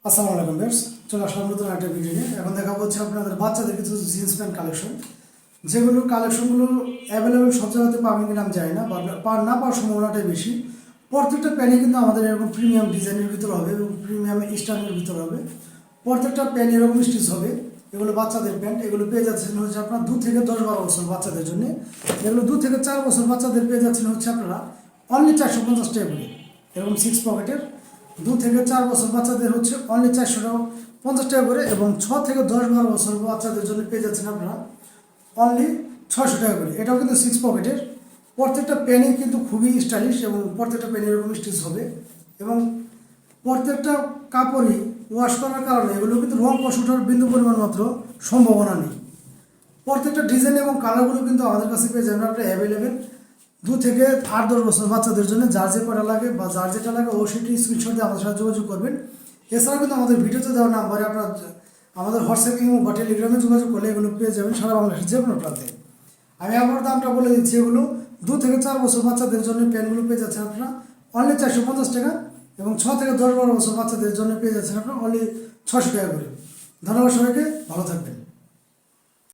আসসালামু আলাইকুম ভিউয়ার্স, চলে আসলাম নতুন একটা ভিডিও নিয়ে। এখন দেখাবো হচ্ছে আপনাদের বাচ্চাদের কিছু জিন্স প্যান্ট কালেকশন, যেগুলো কালেকশনগুলো অ্যাভেলেবেল সব জায়গাতে পাবেন কিনা আমি জানি না, বা না পাওয়ার সম্ভাবনাটাই বেশি। প্রত্যেকটা প্যান্টই কিন্তু আমাদের এরকম প্রিমিয়াম ডিজাইনের ভিতরে হবে এবং প্রিমিয়াম স্টাইলের ভিতরে হবে। প্রত্যেকটা প্যান্ট এরকম স্টিচ হবে। এগুলো বাচ্চাদের প্যান্ট, এগুলো পেয়ে যাচ্ছেন হচ্ছে আপনার 2 থেকে 10-12 বছর বাচ্চাদের জন্য। এগুলো 2 থেকে 4 বছর বাচ্চাদের পেয়ে যাচ্ছেন হচ্ছে আপনারা অনলি 450 টাকা করে। এরকম 6 পকেটের 2 থেকে 4 বছর বাচ্চাদের হচ্ছে অনলি 450 টাকা করে, এবং 6 থেকে 10-12 বছর বাচ্চাদের জন্য পেয়ে যাচ্ছেন আপনারা অনলি 600 টাকা করে। এটাও কিন্তু 6 পকেটের। প্রত্যেকটা পেনই কিন্তু খুবই স্টাইলিশ এবং প্রত্যেকটা পেন এরকম স্টিচ হবে, এবং প্রত্যেকটা কাপড়ই ওয়াশ করার কারণে এগুলো কিন্তু রং কষ ওঠার বিন্দু পরিমাণ মাত্র সম্ভাবনা নেই। প্রত্যেকটা ডিজাইন এবং কালারগুলো কিন্তু আমাদের কাছে পেয়ে যাবেন আপনারা অ্যাভেলেবেল। 2 থেকে 8-10 বছর বাচ্চাদের জন্য যার যে কটা লাগে বা যার যেটা লাগে অবশ্যই স্ক্রিনশট দিয়ে আমাদের সাথে যোগাযোগ করবেন। এছাড়াও কিন্তু আমাদের ভিডিওতে দেওয়া নাম্বারে আপনারা আমাদের হোয়াটসঅ্যাপ বা টেলিগ্রামে যোগাযোগ করলে এগুলো পেয়ে যাবেন সারা বাংলাদেশের যে কোনো প্রান্তে। আমি আমার দামটা বলে দিচ্ছি, এগুলো 2 থেকে 4 বছর বাচ্চাদের জন্য প্যান্টগুলো পেয়ে যাচ্ছেন আপনারা অনলি 450 টাকা, এবং 6 থেকে 10-12 বছর বাচ্চাদের জন্য পেয়ে যাচ্ছেন আপনারা অনলি 600 টাকা করে। ধন্যবাদ সবাইকে, ভালো থাকবেন।